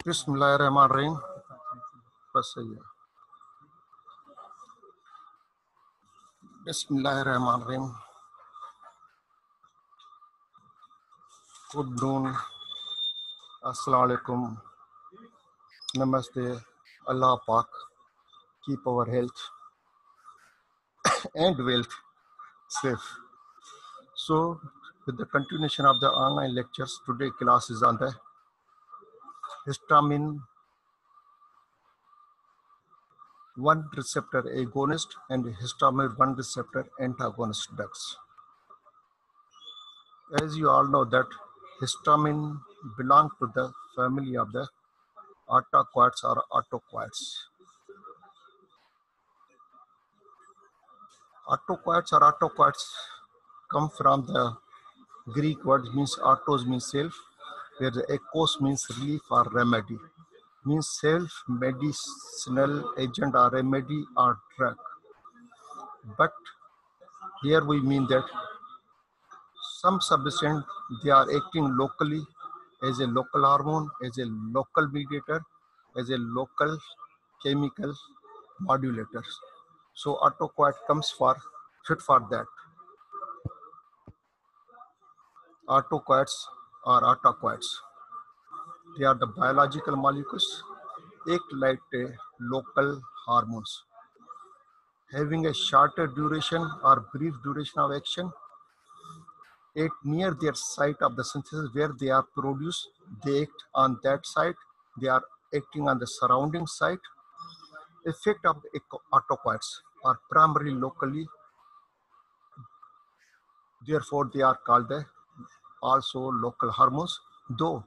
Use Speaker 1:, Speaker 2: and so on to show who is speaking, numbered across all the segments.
Speaker 1: बिस्मिल्लाहिर्रहमानिर्रहीम। बस सही है। बिस्मिल्लाहिर्रहमानिर्रहीम। गुड नून, अस्सलाम वालेकुम, नमस्ते। Allah Pak keep our health and wealth safe. So, with the continuation of the online lectures, today class is on the histamine 1 receptor agonist and histamine 1 receptor antagonist drugs. As you all know that histamine belong to the family of the autoquats or autoquats. Autoquats come from the Greek word means autos means self, where the ecos means relief or remedy, means self medicinal agent or remedy or drug. But here we mean that some substance they are acting locally as a local hormone, as a local mediator, as a local chemical modulator. So autoquat comes for fit for that. Autoquats or autoquats, they are the biological molecules act like a local hormones, having a shorter duration or brief duration of action at near their site of the synthesis where they are produced. They act on that site. They are acting on the surrounding site. Effect of the autoquats are primarily locally. Therefore, they are called the also local hormones, though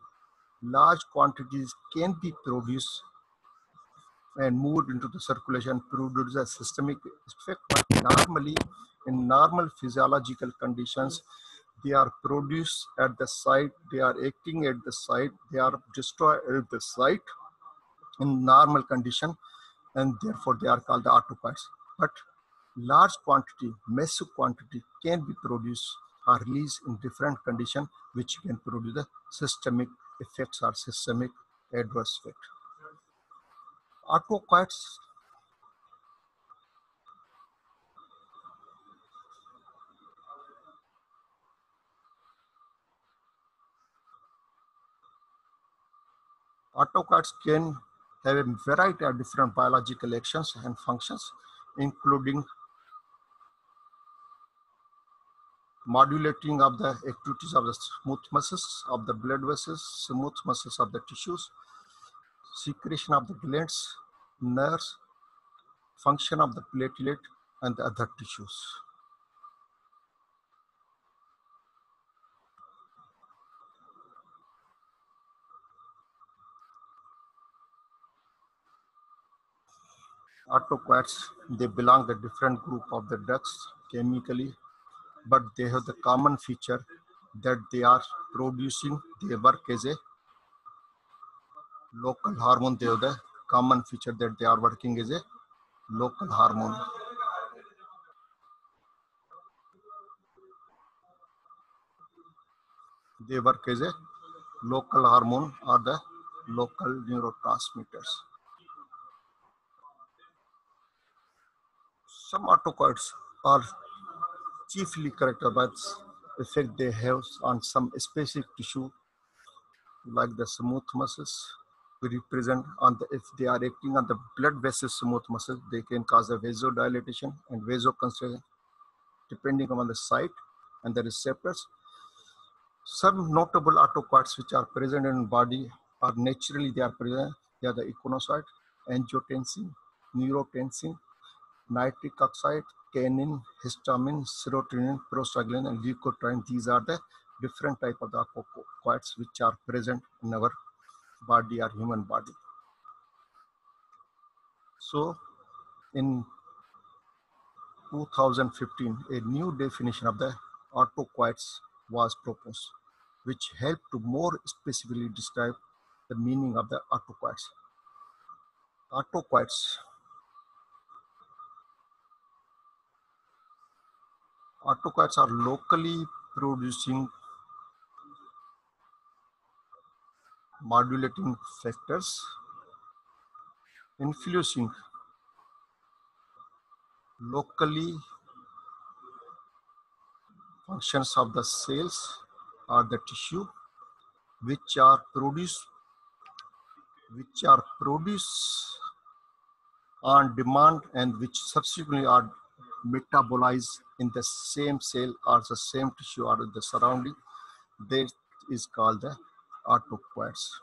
Speaker 1: large quantities can be produced and moved into the circulation, produce a systemic effect. But normally, in normal physiological conditions, they are produced at the site, they are acting at the site, they are destroyed at the site in normal condition, and therefore they are called the autoquats. But large quantity, massive quantity can be produced or released in different conditions, which can produce the systemic effects or systemic adverse effect. Autoquats Autoquats can have a variety of different biological actions and functions, including modulating of the activities of the smooth muscles of the blood vessels, smooth muscles of the tissues, secretion of the glands, nerves, function of the platelet and the other tissues. Autoquats, they belong to different group of the drugs chemically, but they have the common feature that they are producing, they work as a local hormone. They have the common feature that they are working as a local hormone. They work as a local hormone or the local neurotransmitters. Some autoquats are chiefly characterized by the effect they have on some specific tissue, like the smooth muscles. We represent on the, if they are acting on the blood vessel smooth muscles, they can cause a vasodilatation and vasoconstriction depending on the site and the receptors. Some notable autoquats which are present in body are naturally they are present. They are the equinocyte, angiotensin, neurotensin, nitric oxide, canine, histamine, serotonin, prostaglandin, and leukotriene. These are the different type of the autoquats which are present in our body or human body. So, in 2015, a new definition of the autoquats was proposed, which helped to more specifically describe the meaning of the autoquats. Autoquats are locally producing modulating factors influencing locally functions of the cells or the tissue which are produced on demand and which subsequently are metabolized in the same cell or the same tissue or the surrounding. That is called the autopoiesis.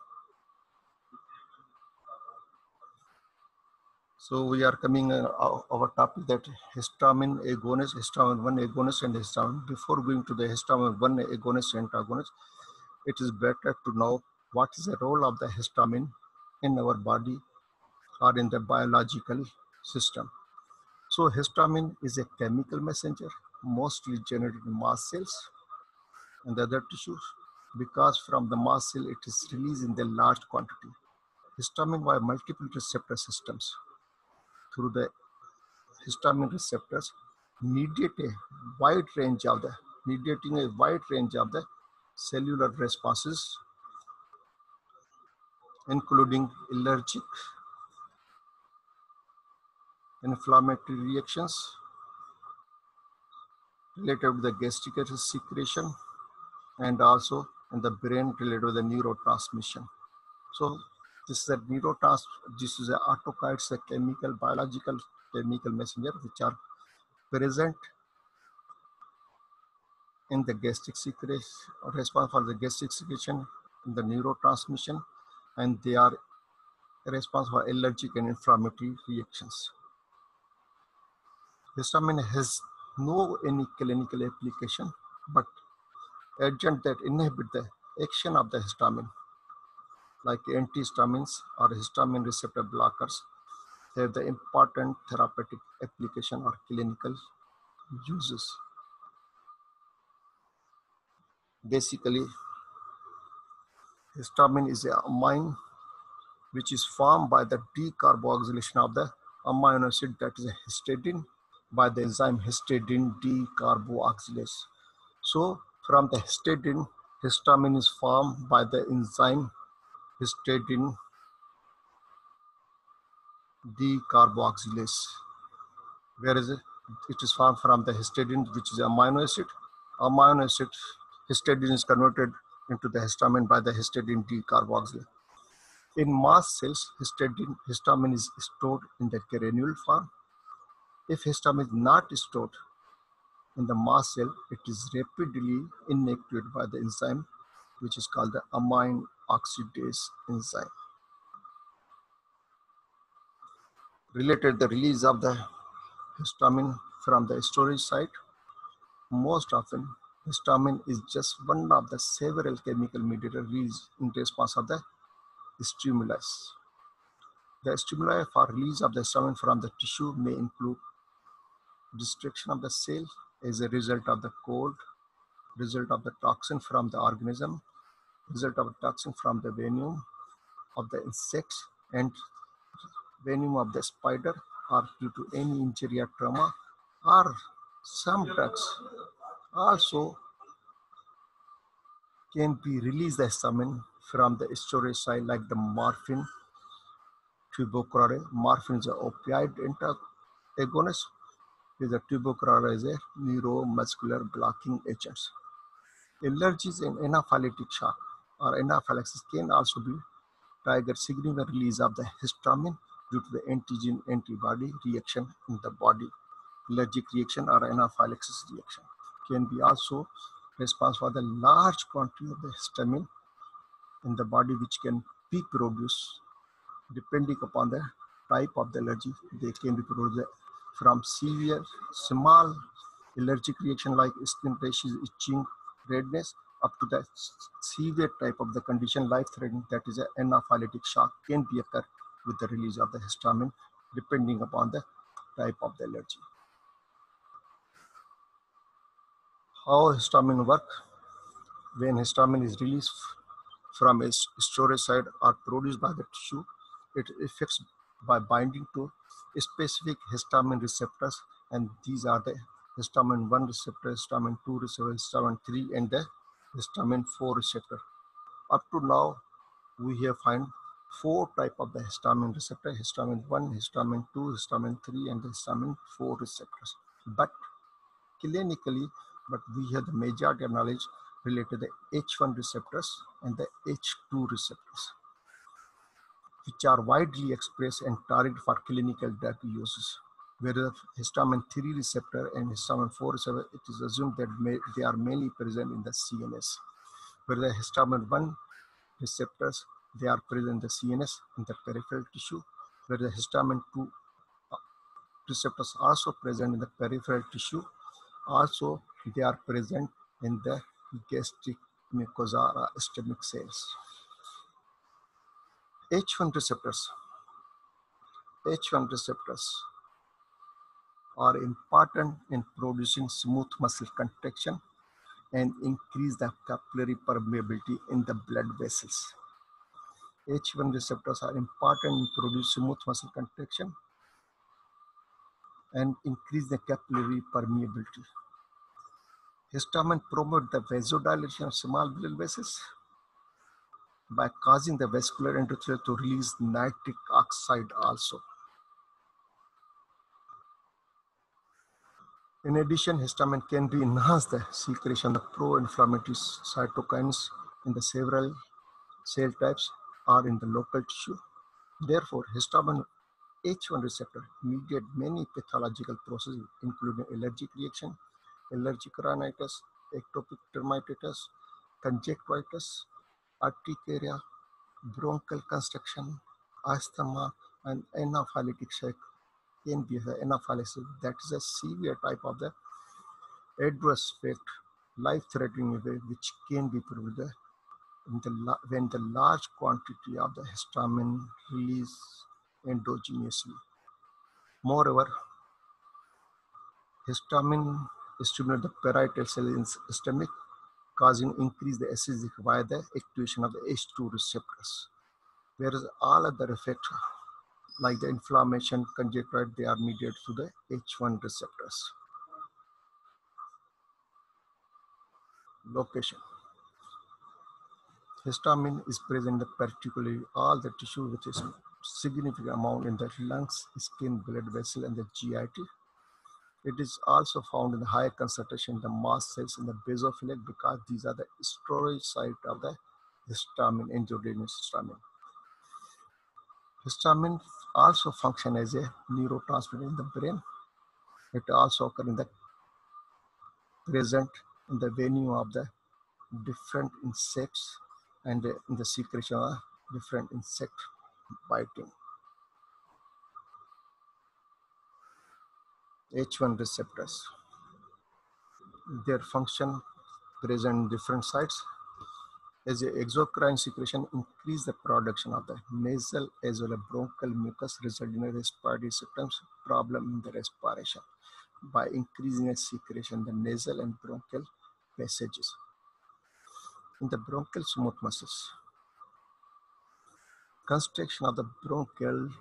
Speaker 1: So we are coming our topic that histamine agonist, histamine 1 agonist and histamine. Before going to the histamine 1 agonist and antagonist, it is better to know what is the role of the histamine in our body or in the biological system. So histamine is a chemical messenger, mostly generated in mast cells and the other tissues, because from the mast cell it is released in the large quantity. Histamine via multiple receptor systems through the histamine receptors mediating a wide range of the cellular responses, including allergic, inflammatory reactions related to the gastric secretion, and also in the brain related to the neurotransmission. So this is a autokines, a biological chemical messenger which are present in the gastric secretion, responsible for the gastric secretion, in the neurotransmission, and they are responsible for allergic and inflammatory reactions. Histamine has no any clinical application, but agents that inhibit the action of the histamine, like antihistamines or histamine receptor blockers, have the important therapeutic application or clinical uses. Basically, histamine is a amine which is formed by the decarboxylation of the amino acid, that is a histidine, by the enzyme histidine decarboxylase. So from the histidine, histamine is formed by the enzyme histidine decarboxylase, whereas it is formed from the histidine, which is amino acid. Amino acid histidine is converted into the histamine by the histidine decarboxylase. In mast cells, histamine is stored in the granule form. If histamine is not stored in the mast cell, it is rapidly inactivated by the enzyme, which is called the amine oxidase enzyme. Related the release of the histamine from the storage site, most often histamine is just one of the several chemical mediators released in response of the stimuli. The stimuli for release of the histamine from the tissue may include destruction of the cell as a result of the cold, result of the toxin from the organism, result of toxin from the venom of the insects and venom of the spider, or due to any injury or trauma, or some drugs also can be released the histamine from the storage site, like the morphine, tuberculare. Morphine is an opioid antagonist, with the tuberculare is a neuromuscular blocking agent. Allergies and anaphylactic shock or anaphylaxis can also be triggered significant release of the histamine due to the antigen antibody reaction in the body. Allergic reaction or anaphylaxis reaction can be also responsible for the large quantity of the histamine in the body, which can be produced depending upon the type of the allergy. They can be produced from severe, small allergic reaction like skin rashes, itching, redness, up to the severe type of the condition, life-threatening, that is an anaphylactic shock, can be occur with the release of the histamine depending upon the type of the allergy. How histamine work? When histamine is released from a storage site or produced by the tissue, it affects by binding to specific histamine receptors, and these are the histamine 1 receptor, histamine 2 receptor, histamine 3, and the histamine 4 receptor. Up to now, we here find four type of the histamine receptor: histamine 1, histamine 2, histamine 3, and the histamine 4 receptors. But clinically, but we have the majority of knowledge related to the H1 receptors and the H2 receptors, which are widely expressed and targeted for clinical drug uses. Whereas histamine 3 receptor and histamine 4 receptor, it is assumed that they are mainly present in the CNS. Whereas histamine 1 receptors, they are present in the CNS, in the peripheral tissue, where the histamine 2 receptors also present in the peripheral tissue. Also, they are present in the gastric mucosa or stomach cells. H1 receptors. H1 receptors are important in producing smooth muscle contraction and increase the capillary permeability in the blood vessels. H1 receptors are important in producing smooth muscle contraction and increase the capillary permeability. Histamine promotes the vasodilation of small blood vessels by causing the vascular endothelium to release nitric oxide also. In addition, histamine can enhance the secretion of pro-inflammatory cytokines in the several cell types or in the local tissue. Therefore, histamine H1 receptor mediate many pathological processes, including allergic reaction, allergic rhinitis, atopic dermatitis, conjunctivitis, urticaria, bronchial constriction, asthma, and anaphylactic shock can be anaphylaxis. That is a severe type of the adverse effect, life-threatening event, which can be prevented when the large quantity of the histamine released endogenously. Moreover, histamine stimulates the parietal cell in the stomach, causing increase the acidity via the activation of the H2 receptors. Whereas all other effects, like the inflammation, conjunctivitis, they are mediated through the H1 receptors. Location. Histamine is present in particularly all the tissue with a significant amount in the lungs, skin, blood vessel, and the GIT. It is also found in the higher concentration in the mast cells in the basophilic because these are the storage site of the histamine, endogenous histamine. Histamine also functions as a neurotransmitter in the brain. It also occurs in the present in the venue of the different insects and in the secretion of different insect biting. H1 receptors. Their function present in different sites. As the exocrine secretion increase the production of the nasal as well as bronchial mucus, resulting in respiratory symptoms, problem in the respiration by increasing the secretion in the nasal and bronchial passages. In the bronchial smooth muscles, constriction of the bronchioles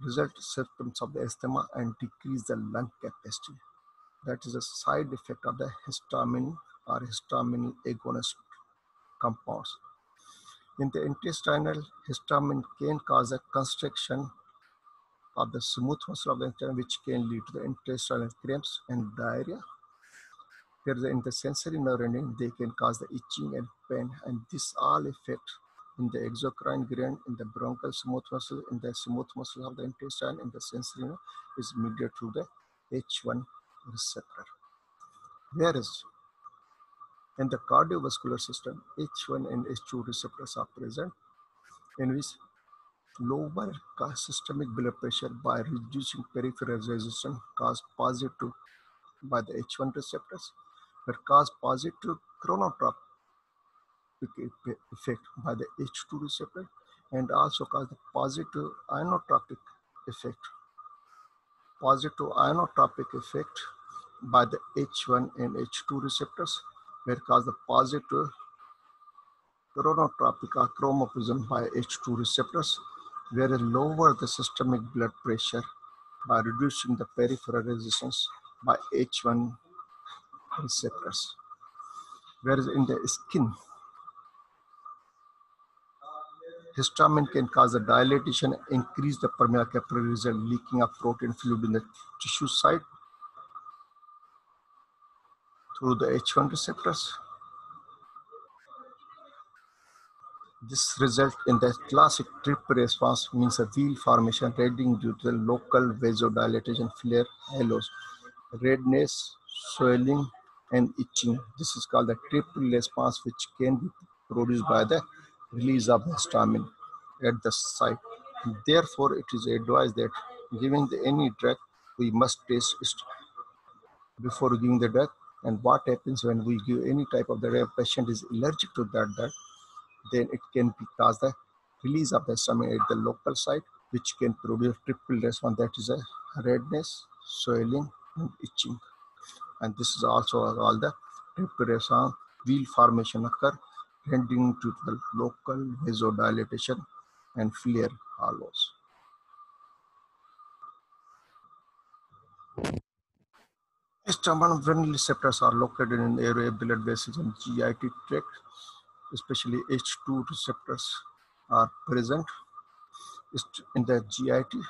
Speaker 1: result symptoms of the asthma and decrease the lung capacity. That is a side effect of the histamine or histamine agonist compounds. In the intestinal, histamine can cause a constriction of the smooth muscle of the intestine, which can lead to the intestinal cramps and diarrhea. Whereas in the sensory nerve ending, they can cause the itching and pain, and this all effect in the exocrine gland, in the bronchial smooth muscle, in the smooth muscle of the intestine, in the sensory nerve is mediated through the H1 receptor. Whereas in the cardiovascular system, H1 and H2 receptors are present, in which lower systemic blood pressure by reducing peripheral resistance caused positive by the H1 receptors, but cause positive chronotropic effect by the H2 receptor, and also cause the positive inotropic effect. Positive inotropic effect by the H1 and H2 receptors, where cause the positive chronotropic or chromopism by H2 receptors, where lower the systemic blood pressure by reducing the peripheral resistance by H1 receptors. Whereas in the skin, Histamine can cause a dilatation, increase the permeable capillary, result leaking of protein fluid in the tissue site through the H1 receptors. This results in the classic trip response, means a wheel formation leading due to the local vasodilatation, flare, halos, redness, swelling, and itching. This is called the triple response, which can be produced by the release of histamine at the site. Therefore, it is advised that giving any drug, we must test it before giving the drug. And what happens when we give any type of the drug, patient is allergic to that drug, then it can be cause the release of the histamine at the local site, which can produce triple response, that is a redness, swelling, and itching. And this is also all the triple response wheel formation occur, leading to the local vasodilatation and flare halos. Histamine 1 receptors are located in airway, blood vessels, and GIT tract. Especially H2 receptors are present in the GIT.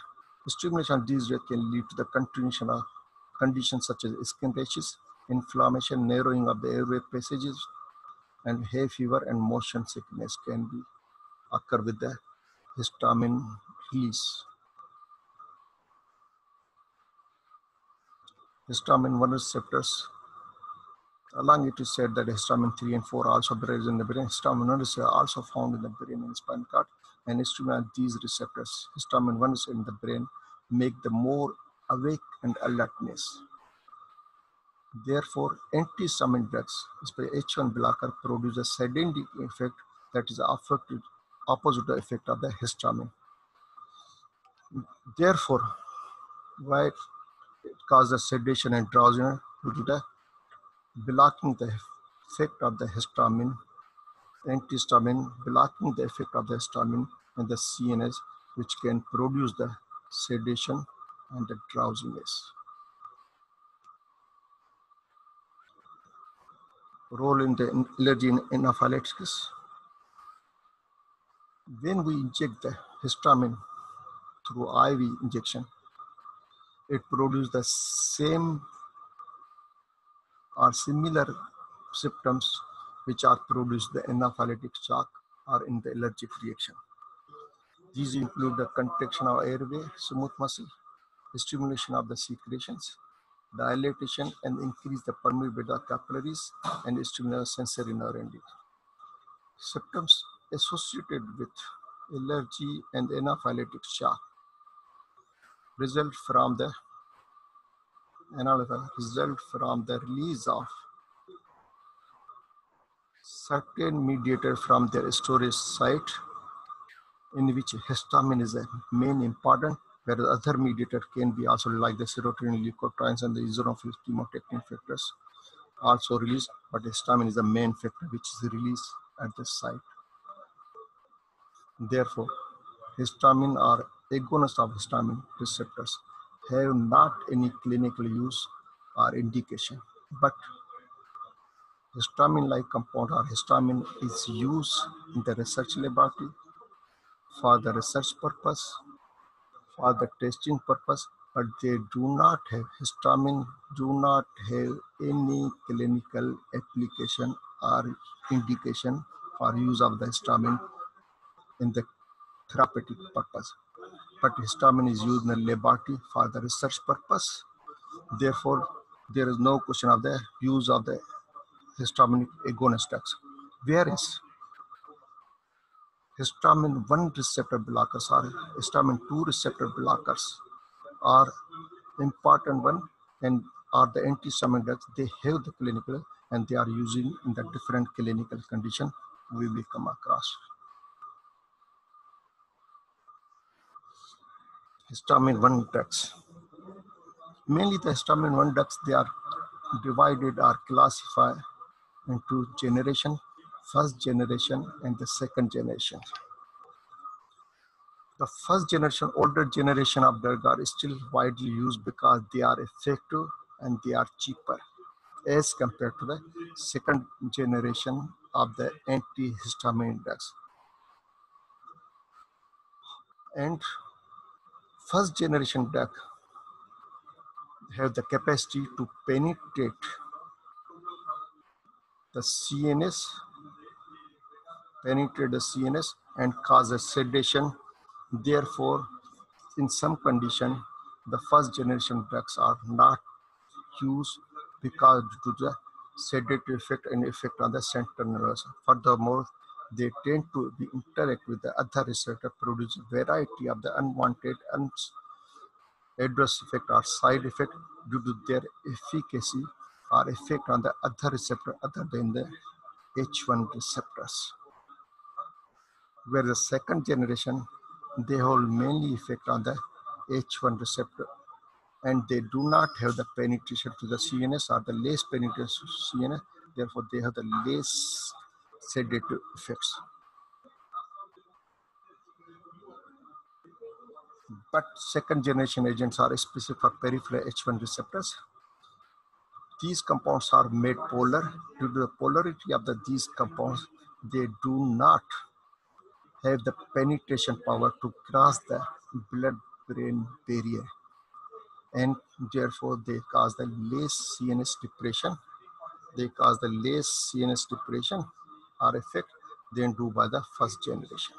Speaker 1: Stimulation of these can lead to the continuation of conditions such as skin rashes, inflammation, narrowing of the airway passages, and hay fever and motion sickness can be occur with the histamine release. Histamine 1 receptors, along it is said that histamine 3 and 4 also present in the brain. Histamine 1 is also found in the brain and spinal cord, and stimulate these receptors. Histamine 1 is in the brain, make the more awake and alertness. Therefore, antihistamine drugs, especially H1 blocker, produce a sedating effect that is opposite the effect of the histamine. Therefore, why it causes sedation and drowsiness due to the blocking the effect of the histamine, antihistamine blocking the effect of the histamine and the CNS, which can produce the sedation and the drowsiness. Role in the allergy in anaphylaxis. When we inject the histamine through IV injection, it produces the same or similar symptoms which are produced the anaphylactic shock or in the allergic reaction. These include the contraction of airway, smooth muscle, stimulation of the secretions, dilatation and increase the permeability of capillaries, and stimulate sensory nerve ending. Symptoms associated with allergy and anaphylactic shock result from the release of certain mediator from their storage site, in which histamine is a main important, whereas other mediator can be also like the serotonin, leukotrienes, and the eosinophil chemotectin factors also released, but histamine is the main factor which is released at the site. Therefore, histamine or agonists of histamine receptors have not any clinical use or indication, but histamine-like compound or histamine is used in the research laboratory for the research purpose, for the testing purpose, but they do not have, histamine do not have any clinical application or indication for use of the histamine in the therapeutic purpose. But histamine is used in the laboratory for the research purpose. Therefore, there is no question of the use of the histaminic agonist drugs. Whereas histamine 1 receptor blockers or histamine 2 receptor blockers are important one and are the antihistamine drugs. They have the clinical and they are using in the different clinical condition we will come across. Histamine 1 drugs. Mainly the histamine 1 drugs, they are divided or classified into generation, first generation and the second generation. The first generation, older generation of drug are still widely used because they are effective and they are cheaper as compared to the second generation of the antihistamine drugs. And first generation drug have the capacity to penetrate the CNS, and cause a sedation. Therefore, in some condition, the first generation drugs are not used because due to the sedative effect and effect on the central nervous. Furthermore, they tend to be interact with the other receptor, produce a variety of the unwanted and adverse effect or side effect due to their efficacy or effect on the other receptor other than the H1 receptors. Where the second generation, they hold mainly effect on the H1 receptor and they do not have the penetration to the CNS or the less penetration to CNS, therefore they have the less sedative effects. But second generation agents are specific for peripheral H1 receptors. These compounds are made polar. Due to the polarity of these compounds, they do not have the penetration power to cross the blood-brain barrier, and therefore they cause the less CNS depression. They cause the less CNS depression or effect than do by the first generation.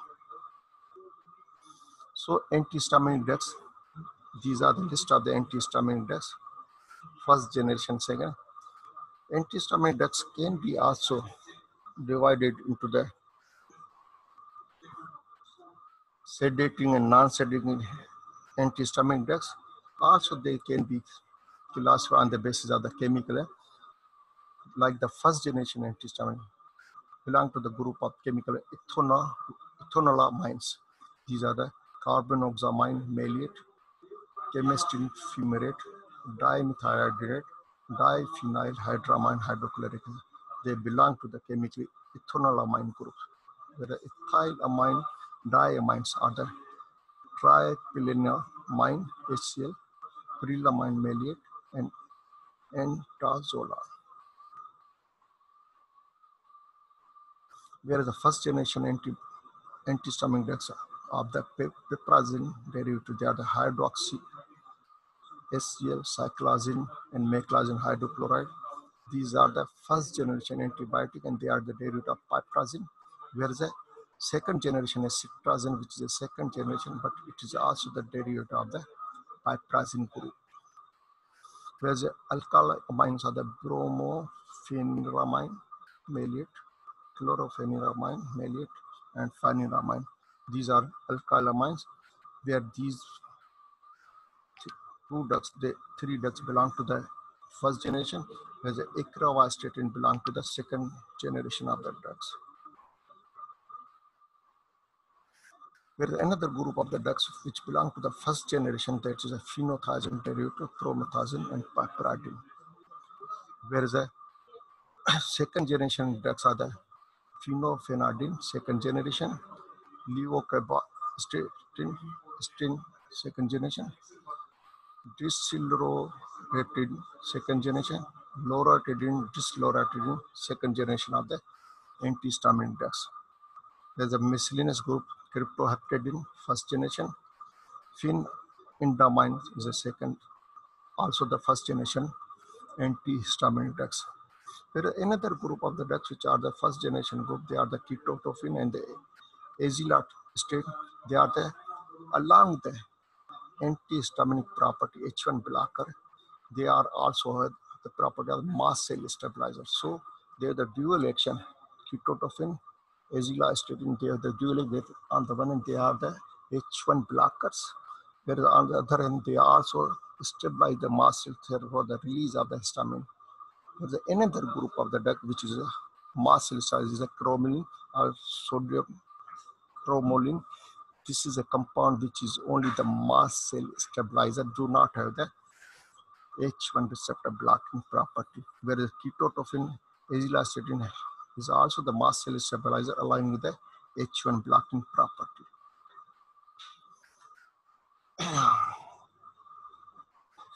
Speaker 1: So antihistaminic drugs, these are the list of the antihistaminic drugs. First generation, second. Antihistaminic drugs can be also divided into the sedating and non-sedating antihistaminic drugs. Also, they can be classified on the basis of the chemical, like the first generation antihistamine belong to the group of chemical ethanolamines. These are the carbenoxamine malate, chemistine fumarate, dimethylamide, diphenylhydramine hydrochloric. They belong to the chemical ethanolamine group. Where the ethylamine diamines are the triethylamine HCl, pyrilamine malate, and antazola. Whereas the first generation antihistaminic drugs of the piperazine derivative, they are the hydroxy HCl, cyclazine, and meclazine hydrochloride. These are the first generation antibiotic and they are the derivative of piperazine. Whereas the second generation is cetirizine, which is a second generation, but it is also the derivative of the piperazine group. Whereas the alkyl amines are the bromophenyramine malate, chlorophenyramine malate, and phenyramine. These are alkyl amines, where these three drugs belong to the first generation, whereas the icravastatin belong to the second generation of the drugs. There is another group of the drugs which belong to the first generation, that is a phenothiazine derivative, promethazine, and piperidine. Whereas the second generation drugs are the phenophenadine, second generation, levocabastatin, second generation, disloratadine, second generation, loratadine, disloratadine, second generation of the antihistaminic drugs. There's a miscellaneous group, cryptoheptadine, first generation, phenindamine is a second, also the first generation antihistaminic drugs. There is another group of the drugs which are the first generation group. They are the ketotofen and the azelastine. They are the, along the antihistaminic property H1 blocker, they are also have the property of mast cell stabilizer. So they have the dual action, ketotofen, azelastine, they have the dual action. On the one hand, they are the H1 blockers, whereas on the other hand, they also stabilize the mast cell for the release of the histamine. There's another group of the drug which is a mast cell stabilizer, is a chromoline or sodium chromoline. This is a compound which is only the mast cell stabilizer, do not have the H1 receptor blocking property. Whereas ketotofen, azelastine is also the mast cell stabilizer along with the H1 blocking property.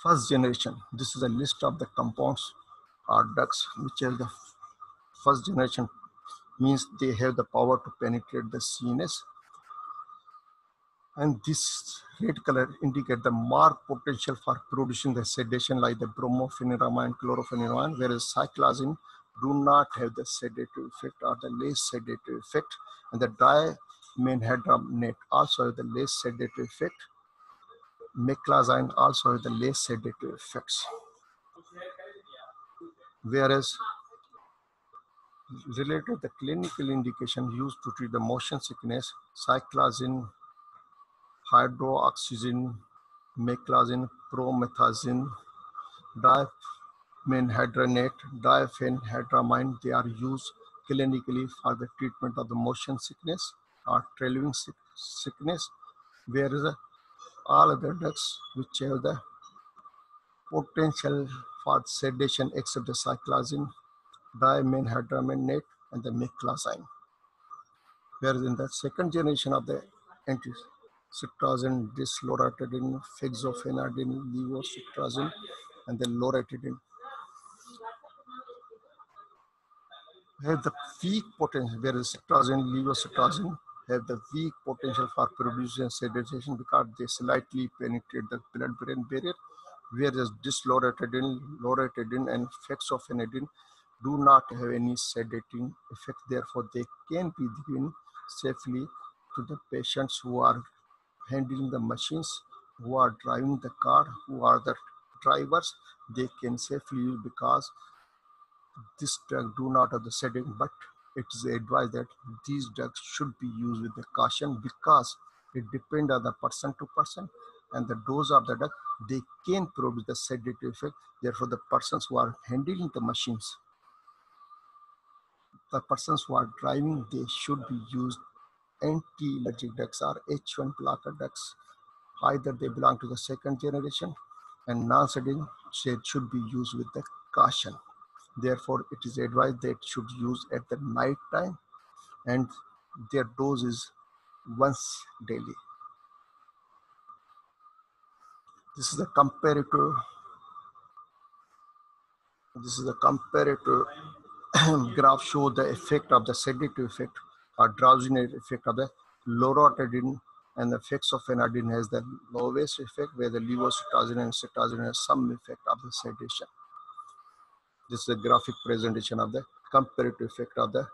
Speaker 1: First generation, this is a list of the compounds or drugs which are the first generation, means they have the power to penetrate the CNS And this red color indicate the more potential for producing the sedation like the bromophenirama and chlorpheniramine, whereas cyclazine do not have the sedative effect or the less sedative effect, and the dimenhydramate also have the less sedative effect. Meclazine also have the less sedative effects. Whereas related to the clinical indication used to treat the motion sickness, cyclazine, hydroxyzine, meclazine, promethazine, dimenhydrinate, diphenhydramine, they are used clinically for the treatment of the motion sickness or trailing sickness, whereas all other drugs which have the potential for sedation except the cyclazine, dimenhydramine, and the meclazine. Whereas in the second generation of the anti-citrazine, disloratadine, fexofenadine, levocitrazine, and the loratadine have the weak potential, whereas citrazine, levocitrazine have the weak potential for producing sedation because they slightly penetrate the blood-brain barrier, whereas disloratadine, loratadine, and fexofenadine do not have any sedating effect. Therefore, they can be given safely to the patients who are handling the machines, who are driving the car, who are the drivers. They can safely use because this drug do not have the sedating, but it is advised that these drugs should be used with the caution because it depends on the person to person and the dose of the drug. They can produce the sedative effect. Therefore, the persons who are handling the machines, the persons who are driving, they should be used anti-allergic drugs or H1 blocker drugs. Either they belong to the second generation and non-sedating should be used with the caution. Therefore, it is advised that should use at the night time and their dose is once daily. This is a comparative. This is a comparative graph show the effect of the sedative effect or drowsiness effect of the loratadine, and the effects of fenadine has the lowest effect, where the levocitrazine and citrazine has some effect of the sedation. This is a graphic presentation of the comparative effect of the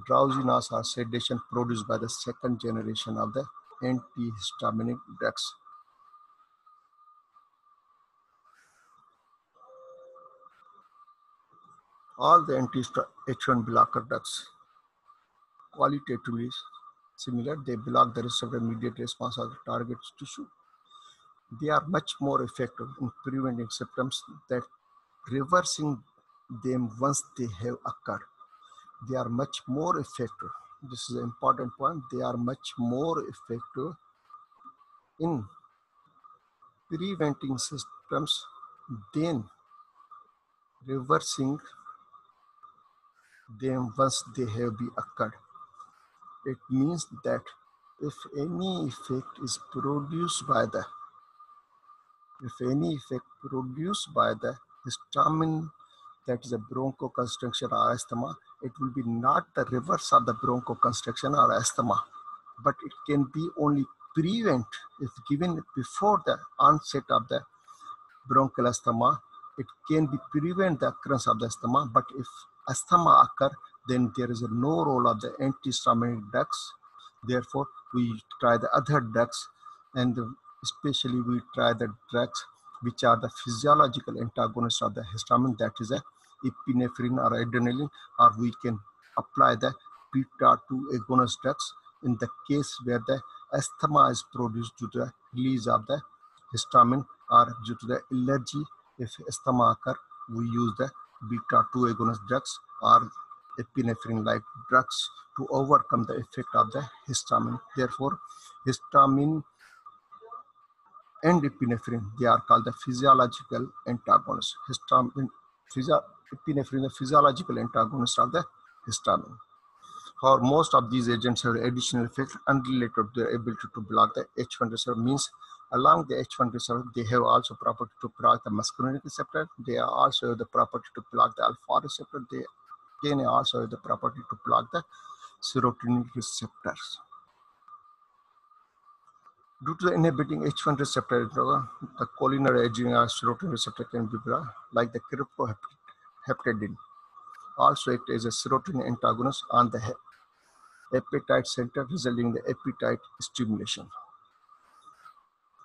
Speaker 1: drowsiness or sedation produced by the second generation of the antihistaminic drugs. All the anti-H1 blocker drugs qualitatively similar. They block the receptor immediate response of the target tissue. They are much more effective in preventing symptoms than reversing them once they have occurred. They are much more effective. This is an important point. They are much more effective in preventing symptoms than reversing them once they have been occurred. It means that if any effect is produced by the histamine, that is a bronchoconstriction or asthma, it will be not the reverse of the bronchoconstriction or asthma, but it can be only prevent if given before the onset of the bronchial asthma. It can be prevent the occurrence of the asthma, but if asthma occur, then there is no role of the antihistaminic drugs. Therefore, we try the other drugs, and especially we try the drugs which are the physiological antagonists of the histamine, that is a epinephrine or adrenaline, or we can apply the beta-2 agonist drugs in the case where the asthma is produced due to the release of the histamine or due to the allergy. If asthma occur, we use the beta-2 agonist drugs or epinephrine-like drugs to overcome the effect of the histamine. Therefore, histamine and epinephrine, they are called the physiological antagonists. Epinephrine, the physiological antagonist of the histamine. However, most of these agents have additional effects unrelated to their ability to block the H1 receptor. Means along the H1 receptor, they have also property to block the muscarinic receptor. They also have the property to block the alpha receptor. They can also have the property to block the serotonin receptors. Due to the inhibiting H1 receptor, the cholinergic serotonin receptor can be blocked, like the cryptoheptadine. Also act as a serotonin antagonist on the appetite center, resulting in the appetite stimulation.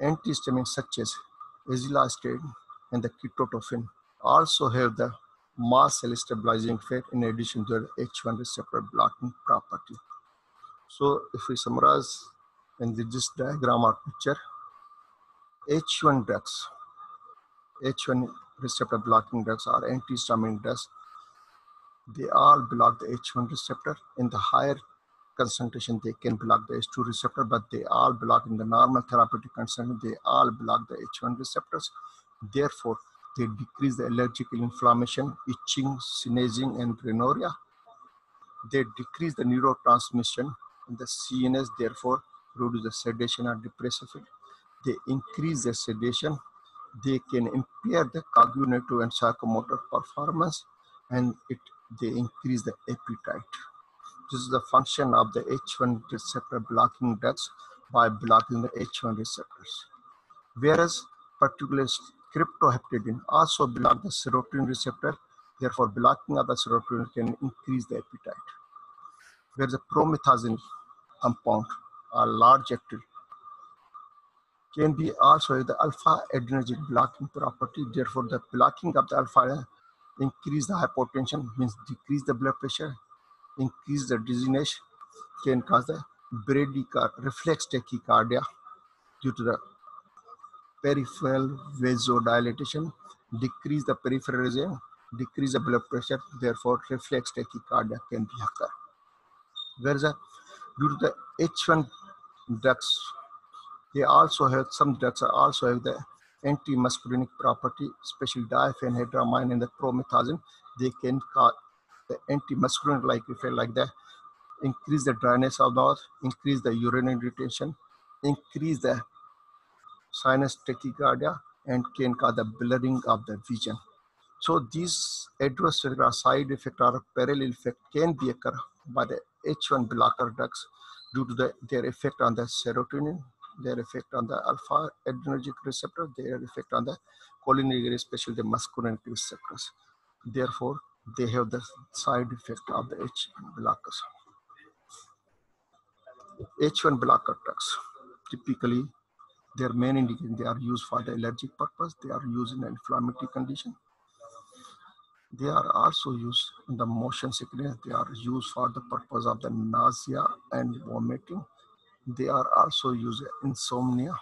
Speaker 1: Antihistamines such as azelastrine and the ketotofen also have the mast cell stabilizing effect in addition to the H1 receptor blocking property. So if we summarize in this diagram or picture, H1 drugs, H1 receptor blocking drugs are antihistamine drugs. They all block the H1 receptor. In the higher concentration, they can block the H2 receptor, but they all block in the normal therapeutic concentration, they all block the H1 receptors. Therefore, they decrease the allergic inflammation, itching, sneezing, and rhinorrhea. They decrease the neurotransmission in the CNS, therefore, reduce the sedation or depressive effect. They increase the sedation. They can impair the cognitive and psychomotor performance, and they increase the appetite. This is the function of the H1 receptor blocking drugs by blocking the H1 receptors. Whereas particularly cryptoheptadine also block the serotonin receptor, therefore blocking of the serotonin can increase the appetite. Whereas the promethazine compound, a large active, can be also the alpha adrenergic blocking property. Therefore, the blocking of the alpha increase the hypotension, means decrease the blood pressure, increase the dizziness, can cause the reflex tachycardia due to the peripheral vasodilatation, decrease the peripheral region, decrease the blood pressure, therefore reflex tachycardia can be occur. Whereas due to the H1 drugs, they also have, some drugs also have the anti-muscarinic property, especially diphenhydramine and the promethazine. They can cause the anti-muscarinic like effect, like that, increase the dryness of the mouth, increase the urinary retention, increase the sinus tachycardia, and can cause the blurring of the vision. So these adverse side effect or parallel effect can be occur by the H1 blocker drugs due to their effect on the serotonin, their effect on the alpha adrenergic receptor, their effect on the cholinergic, especially the muscarinic receptors. Therefore, they have the side effect of the H1 blockers. H1 blocker drugs, typically their main indication, they are used for the allergic purpose, they are used in an inflammatory condition. They are also used in the motion sickness, they are used for the purpose of the nausea and vomiting. They are also used in insomnia.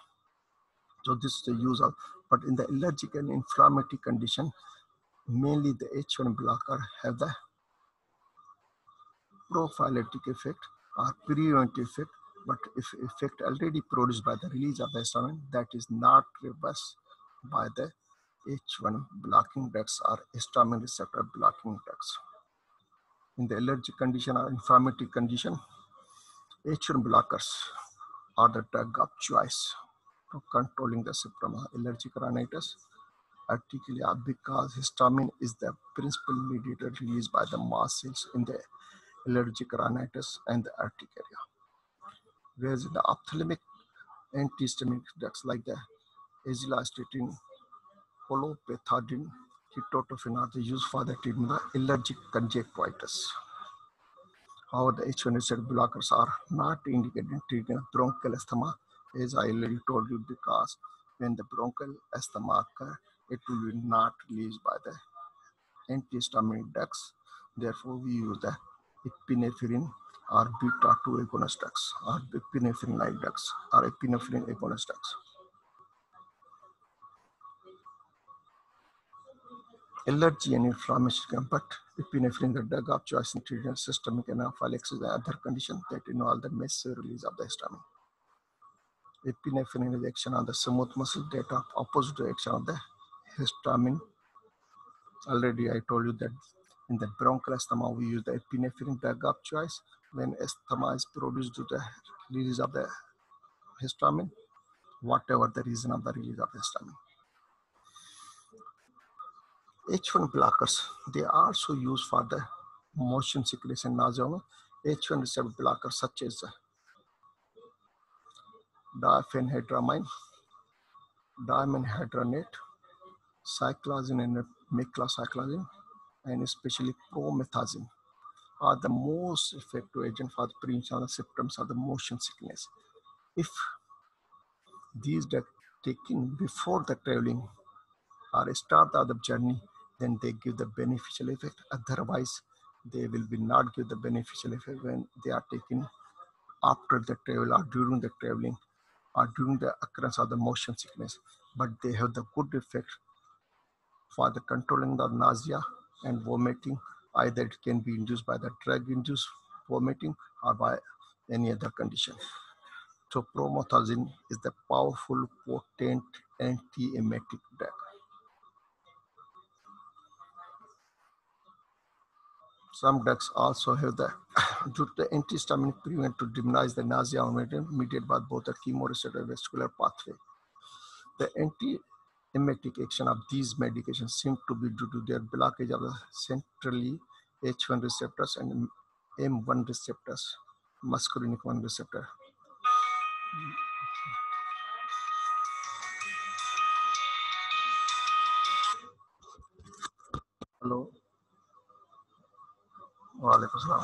Speaker 1: So this is the use of, but in the allergic and inflammatory condition, mainly the H1 blocker have the prophylactic effect or preventive effect, but if effect already produced by the release of the histamine, that is not reversed by the H1 blocking drugs or histamine receptor blocking drugs. In the allergic condition or inflammatory condition, H1 blockers are the drug of choice to controlling the symptom of allergic rhinitis, urticaria, because histamine is the principal mediator released by the mast cells in the allergic rhinitis and the urticaria. Whereas the ophthalmic antihistaminic drugs like the azelastrine, holoperidone, ketotofen are used for the treatment of allergic conjunctivitis. However, the H1 receptor blockers are not indicated in treating bronchial asthma, as I already told you, because when the bronchial asthma occurs, it will be not released by the antihistaminic drugs. Therefore, we use the epinephrine or beta-2 agonist drugs or epinephrine-like drugs or epinephrine agonist drugs. Allergy and inflammation, but epinephrine, the drug of choice in treating systemic anaphylaxis and other conditions that involve the massive release of the histamine. Epinephrine is action on the smooth muscle data opposite to action of the histamine. Already I told you that in the bronchial asthma, we use the epinephrine drug of choice when asthma is produced due to the release of the histamine, whatever the reason of the release of the histamine. H1 blockers, they are also used for the motion sickness and nausea. H1 receptor blockers such as diphenhydramine, dimenhydrinate, cyclazine and meclacyclazine, and especially promethazine are the most effective agent for the prevention of the symptoms of the motion sickness. If these drugs taken before the traveling or start of the journey, then they give the beneficial effect. Otherwise, they will be not give the beneficial effect when they are taken after the travel or during the traveling or during the occurrence of the motion sickness. But they have the good effect for the controlling the nausea and vomiting. Either it can be induced by the drug-induced vomiting or by any other condition. So promethazine is the powerful, potent anti-emetic drug. Some drugs also have the due to the antihistaminic prevent to diminish the nausea or vomiting mediated by both the chemoreceptor and vascular pathway. The anti-emetic action of these medications seem to be due to their blockage of the centrally H1 receptors and M1 receptors, muscarinic 1 receptor. Hello वालेकुम सलाम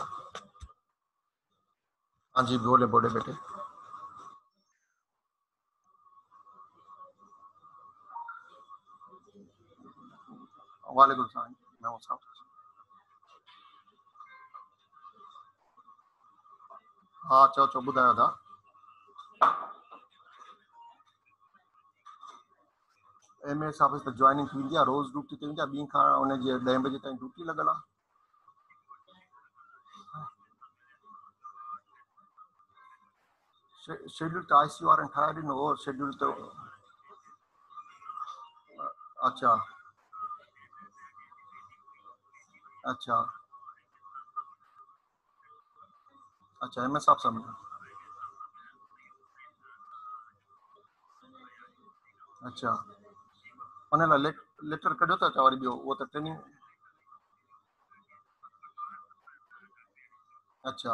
Speaker 1: हाँ जी बोले बोले बेटे वालेकुम सलाम मैं हूँ साहब हाँ चो चो ॿुधायो था MS ऑफिस त जॉइनिंग थी वेंदी आहे रोज़ ड्यूटी ते वेंदी आहे ॿीं खां उनजी 10 बजे ताईं ड्यूटी लॻल आहे शेड्यूल त ICU वारनि ठाहे ॾिनो हो शेड्यूल त अच्छा अच्छा अच्छा MS ऑफिस में अच्छा उन लाइ लेटर कढियो था वरी ॿियो उहो त ट्रेनिंग अच्छा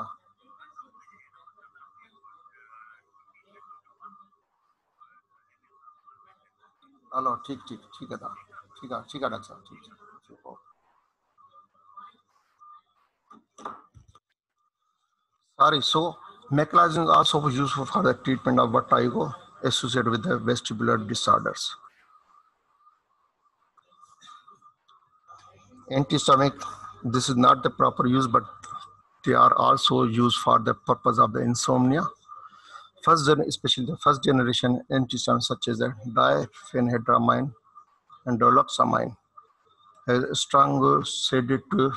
Speaker 1: हलो ठीक है था ठीक है डॉक्टर साहब ठीक है Sorry, so meclizine is also useful for the treatment of vertigo associated with the vestibular disorders. Antihistaminic, this is not the proper use, but they are also used for the purpose of the insomnia. Especially the first generation antihistaminics such as the diphenhydramine and doloxamine has strong sedative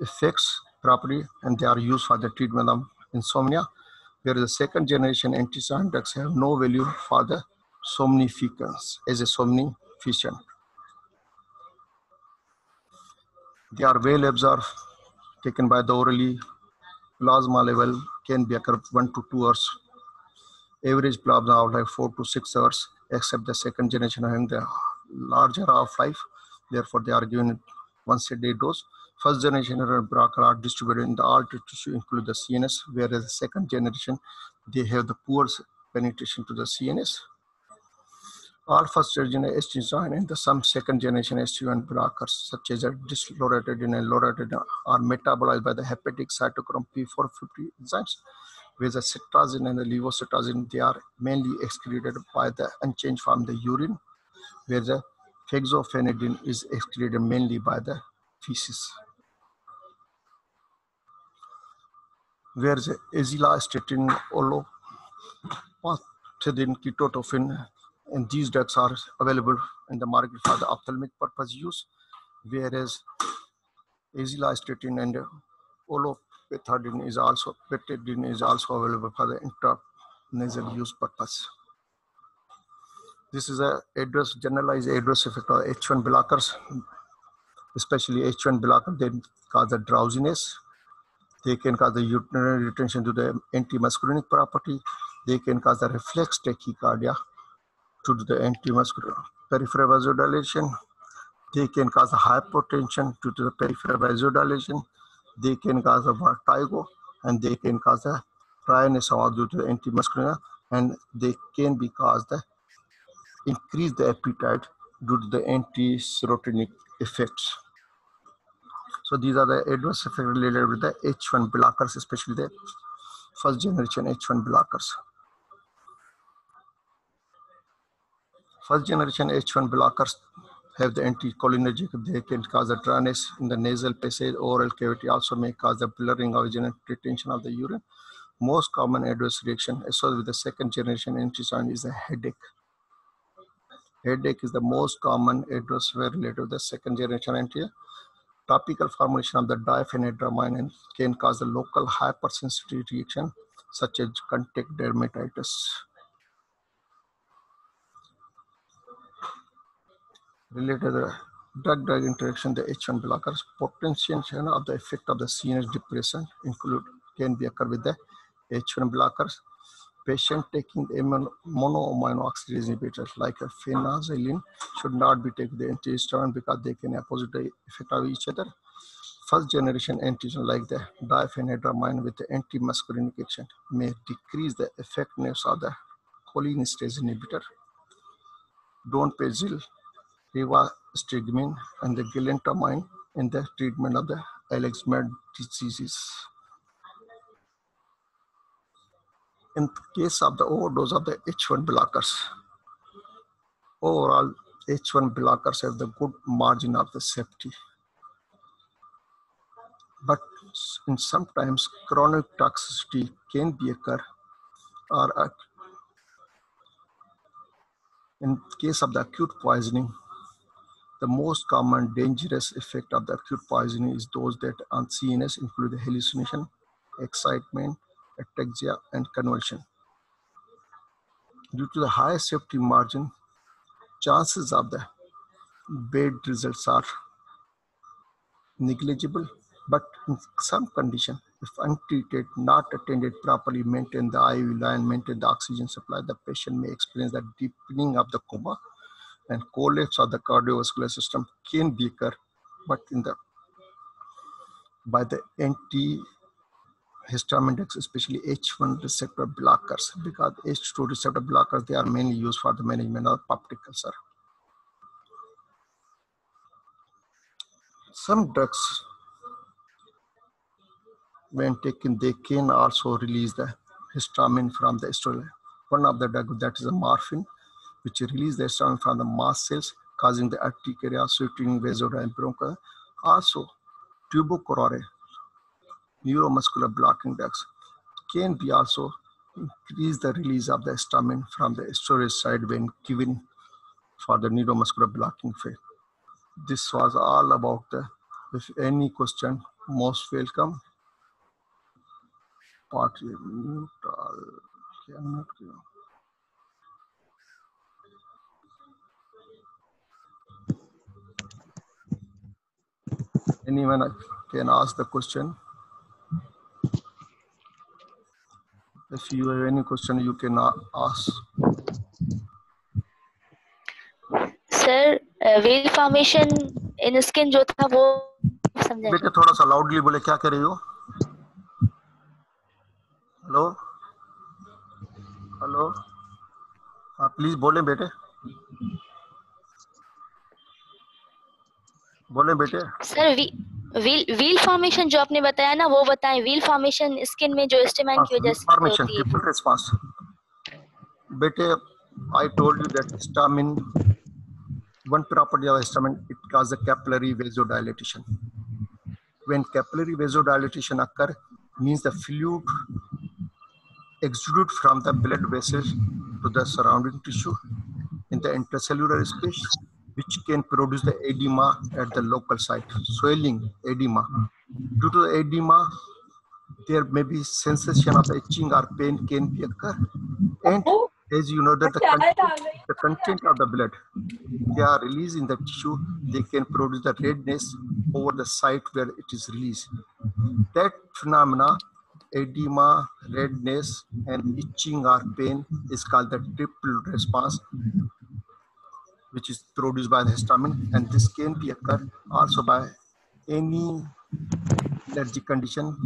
Speaker 1: effects property, and they are used for the treatment of insomnia. Whereas the second generation antihistaminics have no value for the somnificance as a somnificant. They are well absorbed, taken by the orally. Plasma level can be occur 1 to 2 hours. Average plasma of like 4 to 6 hours, except the second generation having the larger half-life. Therefore, they are given once a day dose. First generation blocker are distributed in the altered tissue, include the CNS, whereas the second generation, they have the poor penetration to the CNS. All first generation ST1 and some second generation ST1 blockers, such as disloratadine and loratadine, are metabolized by the hepatic cytochrome P450 enzymes, whereas the cetrazine and the levocetrazine, they are mainly excreted by the unchanged from the urine, whereas the fexofenadine is excreted mainly by the feces. Whereas azilastatine, olopatadine, ketotifen, and these drugs are available in the market for the ophthalmic purpose use, whereas azilastatine and olopatadine is also available for the intranasal use purpose. This is a generalized adverse effect of H1 blockers, especially H1 blocker. They cause the drowsiness. They can cause the urinary retention to the antimuscarinic property. They can cause the reflex tachycardia due to the antimuscarinic peripheral vasodilation. They can cause the hypotension due to the peripheral vasodilation. They can cause the vertigo, and they can cause the dryness or due to the antimuscarinic, and they can be caused the increase the appetite due to the anti-serotonic effects. So these are the adverse effects related with the H1 blockers, especially the first generation H1 blockers. First generation H1 blockers have the anticholinergic. They can cause a dryness in the nasal passage, oral cavity, also may cause the blurring of vision and retention of the urine. Most common adverse reaction associated with the second generation antihistamine is a headache. Headache is the most common adverse related to the second generation antihistamine. Topical formulation of the diphenhydramine can cause a local hypersensitivity reaction such as contact dermatitis. Related to the drug-drug interaction, the H1 blockers, potentiation of the effect of the CNS depression can be occur with the H1 blockers. Patient taking the monoamino oxidase inhibitors like a phenazyline should not be taking the antihistamine because they can oppose the effect of each other. First generation antihistamine like the diphenhydramine with the antimuscarinic action may decrease the effectiveness of the cholinesterase inhibitor. Donepezil, rivastigmine, and the galantamine in the treatment of the Alzheimer's diseases. In case of the overdose of the H1 blockers, overall H1 blockers have the good margin of the safety. But in sometimes chronic toxicity can be occur, or in case of the acute poisoning, the most common dangerous effect of the acute poisoning is those that on CNS include the hallucination, excitement, ataxia, and convulsion. Due to the high safety margin, chances of the bad results are negligible, but in some condition, if untreated, not attended properly, maintain the IV line, maintain the oxygen supply, the patient may experience the deepening of the coma and collapse of the cardiovascular system can be occur, but by the antihistamine, especially H1 receptor blockers, because H2 receptor blockers, they are mainly used for the management of peptic ulcer. Some drugs, when taken, they can also release the histamine from the estrogen. One of the drugs, that is a morphine, which release the histamine from the mast cells, causing the urticaria, sweating, vasomotor, and bronchitis. Also, tuberculosis, neuromuscular blocking drugs, can be also increase the release of the histamine from the estrogen side when given for the neuromuscular blocking phase. This was all about the, if any question, most welcome. Party neutral. Anyone can ask the question. If you have any question, you can ask.
Speaker 2: Sir wheel formation in skin जो था वो समझा।
Speaker 1: बेटे थोड़ा सा loudly बोले, क्या कह रही हो? हेलो हेलो, हाँ प्लीज बोले बेटे, बोले बेटे।
Speaker 2: सर व्हील फॉर्मेशन जो आपने बताया ना वो बताएं। व्हील फॉर्मेशन स्किन में जो हिस्टामाइन की वजह से
Speaker 1: फॉर्मेशन
Speaker 2: होती है।
Speaker 1: ट्रिपल रिस्पांस बेटे, I told you that histamine, one property of histamine, it causes a capillary vasodilatation. When capillary vasodilatation occurs, means the fluid exuded from the blood vessels to the surrounding tissue in the intracellular space, which can produce the edema at the local site, swelling, edema. Due to the edema, there may be sensation of itching or pain can be occur. And as you know that the content of the blood, they are released in the tissue, they can produce the redness over the site where it is released. That phenomena, edema, redness, and itching or pain, is called the triple response, which is produced by the histamine, and this can be occurred also by any allergic condition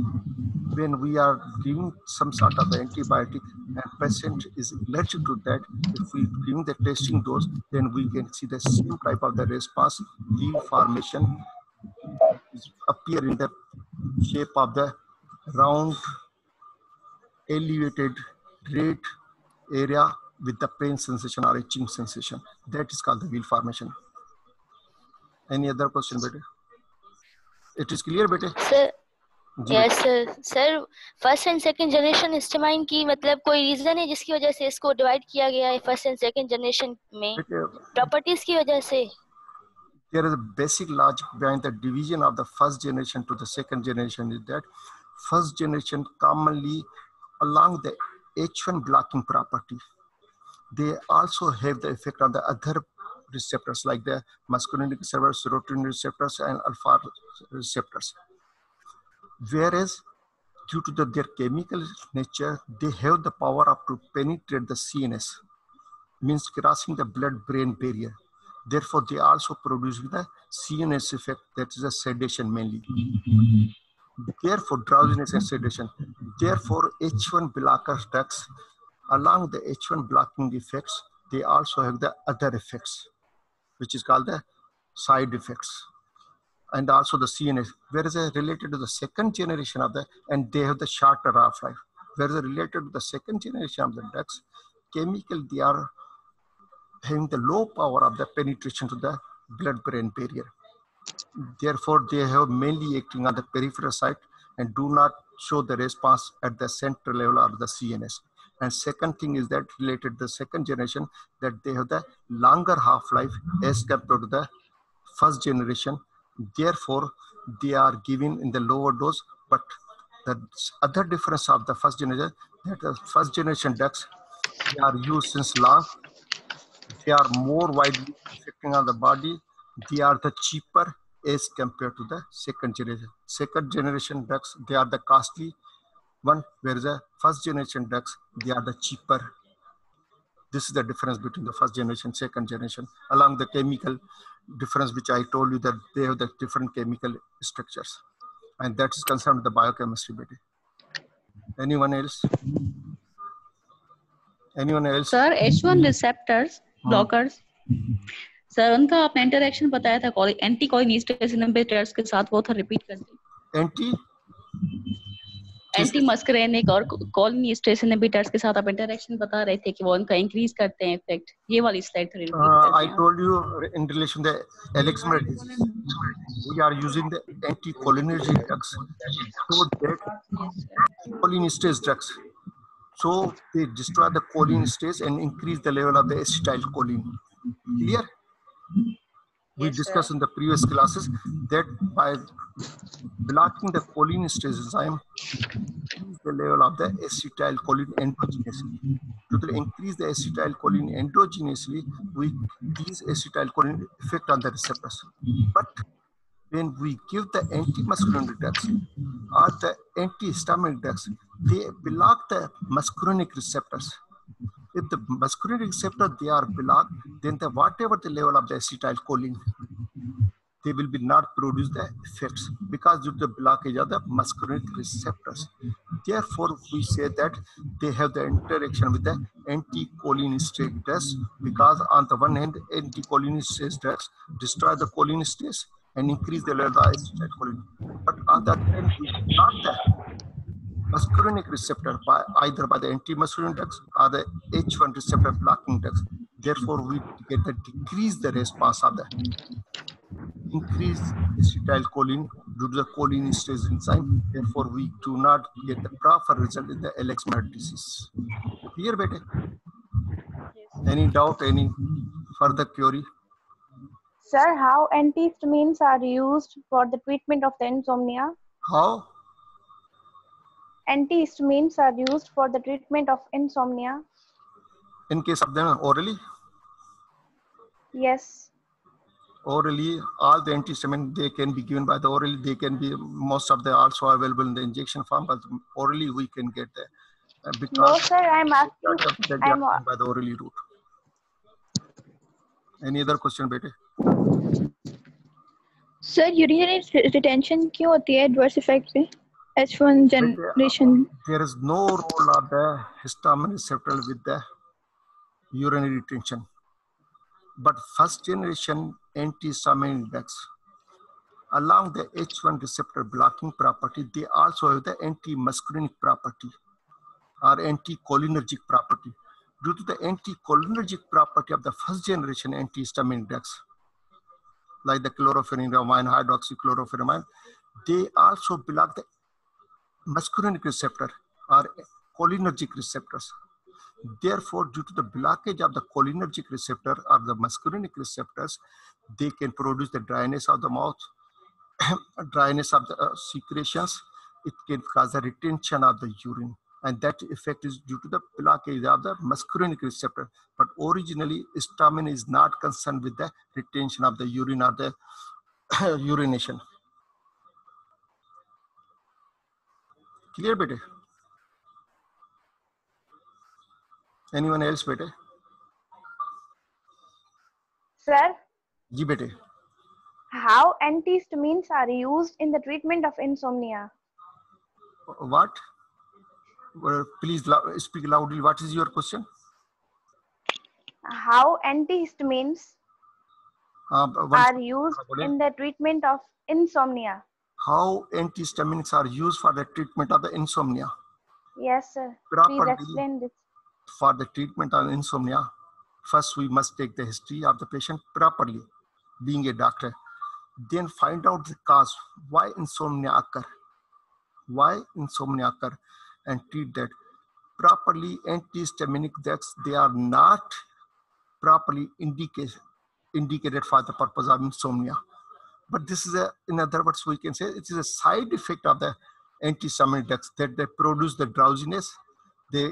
Speaker 1: when we are giving some sort of antibiotic and patient is allergic to that, if we giving the testing dose, then we can see the same type of the response, leaf formation appear in the shape of the round, elevated red area with the pain sensation or itching sensation. That is called the wheal formation. Any other question, bete? It is clear, bete?
Speaker 2: Sir, yes sir, first and second generation histamine की मतलब कोई reason है जिसकी वजह से इसको divide किया गया है फर्स्ट एंड सेकंड जनरेशन में प्रॉपर्टीज की वजह से?
Speaker 1: There is a basic logic behind the division of the first generation to the second generation is that first generation commonly along the H1 blocking property. They also have the effect on the other receptors like the muscarinic receptors, serotonin receptors, and alpha receptors. Whereas due to their chemical nature, they have the power up to penetrate the CNS, means crossing the blood-brain barrier. Therefore, they also produce the CNS effect, that is a sedation mainly. Therefore, drowsiness and sedation. Therefore, H1 blocker drugs, along the H1 blocking effects, they also have the other effects, which is called the side effects, and also the CNS. Whereas related to the second generation of the, and they have the shorter half-life. Whereas related to the second generation of the drugs, chemical, they are having the low power of the penetration to the blood-brain barrier. Therefore, they have mainly acting on the peripheral side and do not show the response at the central level of the CNS. And second thing is that related to the second generation, that they have the longer half-life as compared to the first generation. Therefore, they are given in the lower dose. But the other difference of the first generation, that the first generation drugs, they are used since long. They are more widely affecting on the body. They are the cheaper as compared to the second generation. Second generation drugs, they are the costly one, whereas the first generation drugs, they are the cheaper. This is the difference between the first generation, second generation, along the chemical difference, which I told you that they have the different chemical structures. And that is concerned with the biochemistry. Anyone else? Anyone else?
Speaker 3: Sir, H1 receptors, blockers. Sir उनका आपने interaction बताया था anti कोलिनेस्टेरेज inhibitors के साथ, वो था repeat कर दीजिए. एंटी मस्करेनिक और कोलिनेस्टेरेज इनहिबिटर्स के साथ आप इंटरेक्शन बता रहे थे कि वो उनका इंक्रीज करते हैं इफेक्ट. ये वाली स्लाइड थोड़ी रिपीट कर दीजिए.
Speaker 1: I told you in relation to the Alzheimer's disease, we are using the anticholinergic drugs. So that cholinesterase drugs, so they destroy the cholinesterase and increase the level of the acetylcholine. Clear? We discussed in the previous classes that by blocking the cholinesterase enzyme, increase the level of the acetylcholine endogenously. To increase the acetylcholine endogenously, we increase acetylcholine effect on the receptors. But when we give the anti-muscarinic drugs or the antihistaminic drugs, they block the muscarinic receptors. If the muscarinic receptor they are blocked, then the whatever the level of the acetylcholine, they will be not produce the effects because due to the blockage of the muscarinic receptors. Therefore, we say that they have the interaction with the anticholinesterase drugs, because on the one hand, anticholinesterase drugs destroy the cholinesterase and increase the level of acetylcholine. But on the other hand, we block the muscarinic receptor by either by the anti-muscarinic drugs or the H1 receptor blocking drugs. Therefore, we get the decrease the response of the increased acetylcholine due to the cholinesterase enzyme. Therefore, we do not get the proper result in the Alzheimer's disease. Clear, bete? Any doubt? Any further query?
Speaker 4: Sir, how antihistamines are used for the treatment of the insomnia?
Speaker 1: How?
Speaker 4: Antihistamines are used for the treatment of insomnia.
Speaker 1: In case of them orally?
Speaker 4: Yes.
Speaker 1: Orally, all the antihistamine, they can be given by the orally. They can be, most of them also available in the injection form, but orally we can get the because
Speaker 4: no, sir, I'm asking.
Speaker 1: I'm by the orally route. Any other question, bete?
Speaker 5: Sir, urinary retention क्यों होती है adverse effect पे?
Speaker 4: H1 generation.
Speaker 1: There is no role of the histamine receptor with the urinary retention. But first generation antihistamine drugs, along the H1 receptor blocking property, they also have the anti-muscarinic property or anticholinergic property. Due to the anticholinergic property of the first generation antihistamine drugs, like the chlorpheniramine, hydroxychloropheniramine, they also block the muscarinic receptor or cholinergic receptors. Therefore, due to the blockage of the cholinergic receptor or the muscarinic receptors, they can produce the dryness of the mouth, dryness of the secretions. It can cause a retention of the urine, and that effect is due to the blockage of the muscarinic receptor. But originally, histamine is not concerned with the retention of the urine or the urination. Clear, bete? Anyone else, bete?
Speaker 4: Sir,
Speaker 1: Ji, bete.
Speaker 4: how antihistamines are used in the treatment of insomnia?
Speaker 1: What? Please speak loudly. What is your question?
Speaker 4: How antihistamines are used in the treatment of insomnia?
Speaker 1: How antihistamines are used for the treatment of the insomnia?
Speaker 4: Yes, sir. Please explain this.
Speaker 1: For the treatment of insomnia, first we must take the history of the patient properly, being a doctor. Then find out the cause, why insomnia occur. Why insomnia occur, and treat that. Properly antihistaminic drugs, they are not properly indicated for the purpose of insomnia. But this is in other words, we can say it is a side effect of the antihistaminic drugs, that they produce the drowsiness, they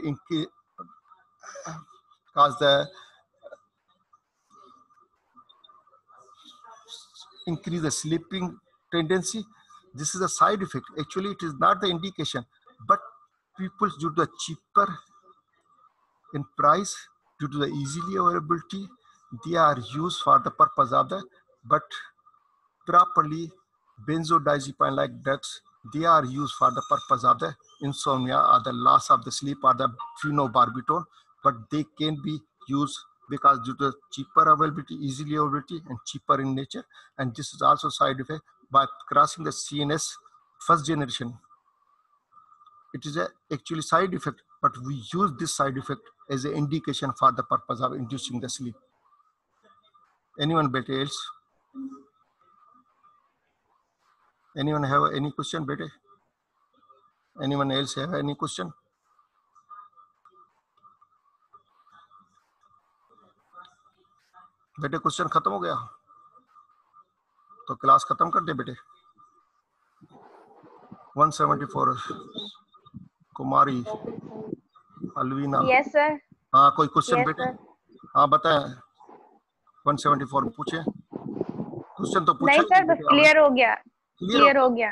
Speaker 1: cause the increase the sleeping tendency. This is a side effect. Actually, it is not the indication, but people, due to the cheaper in price, due to the easily availability, they are used for the purpose of the, but properly benzodiazepine like drugs, they are used for the purpose of the insomnia or the loss of the sleep or the phenobarbital, but they can be used because due to cheaper availability, easily availability, and cheaper in nature. And this is also side effect by crossing the CNS first generation. It is actually side effect, but we use this side effect as an indication for the purpose of inducing the sleep. Anyone better else? Anyone have any question, bete? Anyone else have any question? बेटे question खत्म हो गया तो class खत्म कर दे बेटे. 174 कुमारी Alvina.
Speaker 4: Yes sir.
Speaker 1: हाँ कोई क्वेश्चन बेटे? हाँ बताएं. 174 पूछे. क्वेश्चन तो पूछा
Speaker 4: नहीं सर, बस क्लियर हो गया. क्लियर हो गया.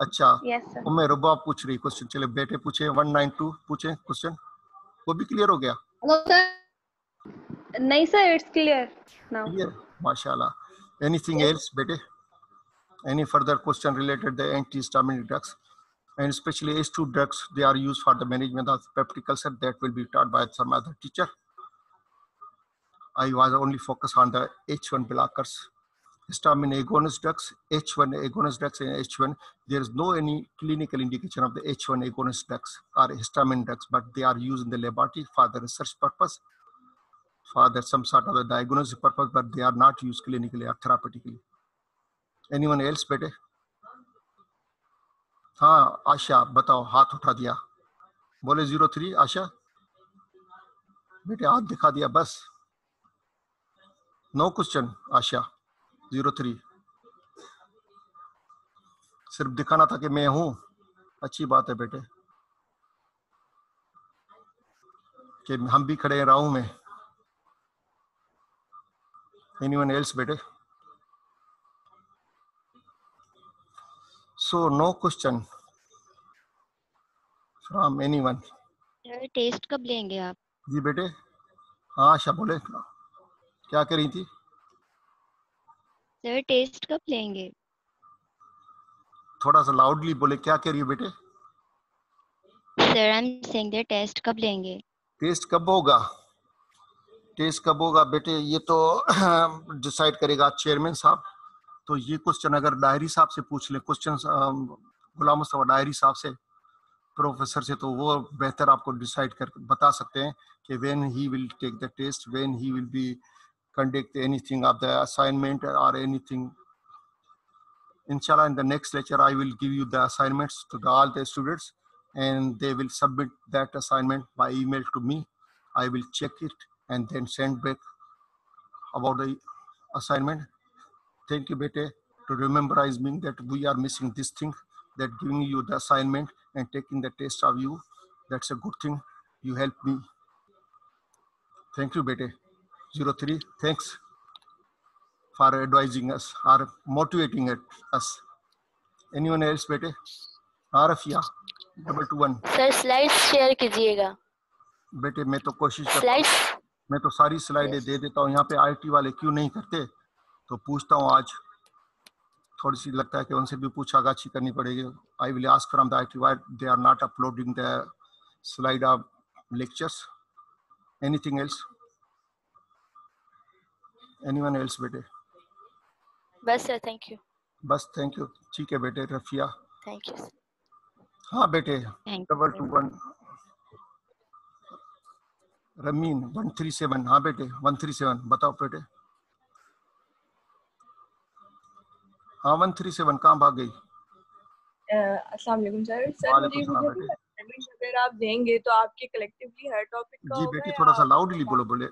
Speaker 1: अच्छा.
Speaker 4: Yes sir.
Speaker 1: मैं रुबा पूछ रही क्वेश्चन. चले बेटे पूछे. 192 पूछे क्वेश्चन. वो भी क्लियर हो गया?
Speaker 4: नहीं sir, it's clear now.
Speaker 1: Clear, माशाल्लाह. एनीथिंग एल्स बेटे? Any further question related to the antihistaminic drugs, and especially H2 drugs, they are used for the management of peptic ulcer. That will be taught by some other teacher. I was only focused on the H1 blockers, histamine agonist drugs, H1 agonist drugs, and H1. There is no any clinical indication of the H1 agonist drugs or histamine drugs, but they are used in the laboratory for the research purpose, for the some sort of the diagnostic purpose, but they are not used clinically or therapeutically. Anyone else बेटे? हाँ आशा बताओ, हाथ उठा दिया. बोले 03 आशा बेटे, हाथ दिखा दिया बस. नो क्वेश्चन आशा. 03 सिर्फ दिखाना था कि मैं हूं. अच्छी बात है बेटे कि हम भी खड़े हैं राहू में. Anyone else बेटे? So no question from anyone.
Speaker 5: Sir test कब लेंगे आप?
Speaker 1: जी बेटे. हाँ आशा बोले, क्या कह रही थी?
Speaker 5: सर टेस्ट कब लेंगे?
Speaker 1: थोड़ा सा लाउडली बोले, क्या कह रही है बेटे?
Speaker 5: Sir I am saying the test कब लेंगे?
Speaker 1: टेस्ट कब होगा? टेस्ट कब होगा बेटे, ये तो डिसाइड करेगा चेयरमैन साहब। तो ये क्वेश्चन अगर डायरी साहब से पूछ ले, क्वेश्चन गुलाम मुस्तफा डायरी साहब से, प्रोफेसर से, तो वो बेहतर आपको डिसाइड कर बता सकते हैं कि when he will take the test, when he will be conduct anything of the assignment or anything. Inshallah, in the next lecture, I will give you the assignments to all the students, and they will submit that assignment by email to me. I will check it and then send back about the assignment. Thank you, Bete, to rememberize me that we are missing this thing, that giving you the assignment and taking the test of you. That's a good thing. You helped me. Thank you, Bete. 03, thanks for advising us or motivating us. Anyone else, बेटे? आरफिया 221.
Speaker 2: Sir slides share कीजिएगा।
Speaker 1: बेटे मैं तो कोशिश करता हूँ, मैं तो सारी स्लाइडें दे देता हूँ। यहाँ पे आईटी वाले क्यों नहीं करते, तो पूछता हूँ। आज थोड़ी सी लगता है कि उनसे भी पूछागाछी करनी पड़ेगी। I will ask from the IT why they are not uploading the slide of lectures. Anything else? Anyone else, बेटे?
Speaker 2: बस सर, थैंक यू।
Speaker 1: बस थैंक यू, ठीक है बेटे। Rafia
Speaker 2: thank you.
Speaker 1: हाँ बेटे। 221 रमीन 137। हाँ बेटे 137 बताओ बेटे। हाँ 137 कहाँ भाग गई?
Speaker 6: अस्सलाम वालेकुम सर। सर मुझे अगर आप देंगे तो आपके कलेक्टिवली हर टॉपिक का
Speaker 1: जी बेटे थोड़ा सा लाउडली बोले।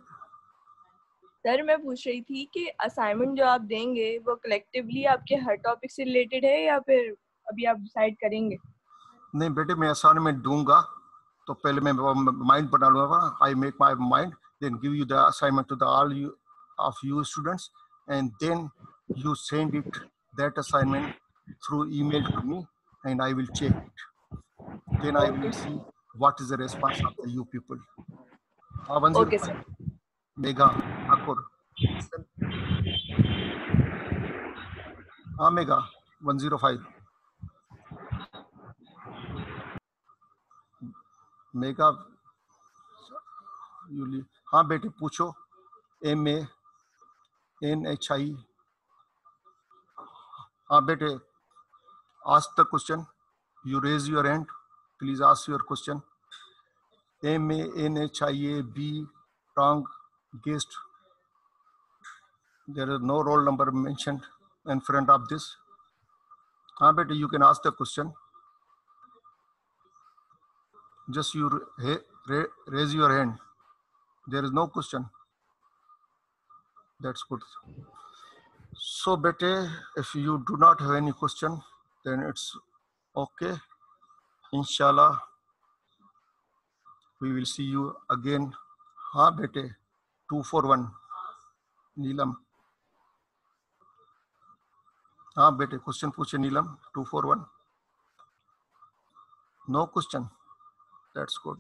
Speaker 6: सर मैं पूछ रही थी कि असाइनमेंट जो आप देंगे वो कलेक्टिवली आपके हर टॉपिक से रिलेटेड है या फिर अभी आप डिसाइड करेंगे?
Speaker 1: नहीं बेटे मैं असाइनमेंट दूंगा तो पहले मैं माइंड बना लूंगा। I make my mind, then give you the assignment to the all you of you students, and then you send it that assignment through email to me and I will check it. Then I will see what is the response of the you people.
Speaker 6: Okay sir.
Speaker 1: Mega Thakur. Mega 105. Mega यूली। हाँ बेटे पूछो। MANHI। हाँ बेटे ask the question. You raise your hand. Please ask your question. MANHIA wrong guessed. There is no roll number mentioned in front of this. हाँ बेटे you can ask the question. Just you raise your hand. There is no question. That's good. So bete, if you do not have any question, then it's okay. Inshallah, we will see you again. हाँ बेटे 241 नीलम। हाँ बेटे question पूछे नीलम 241। No question. That's good.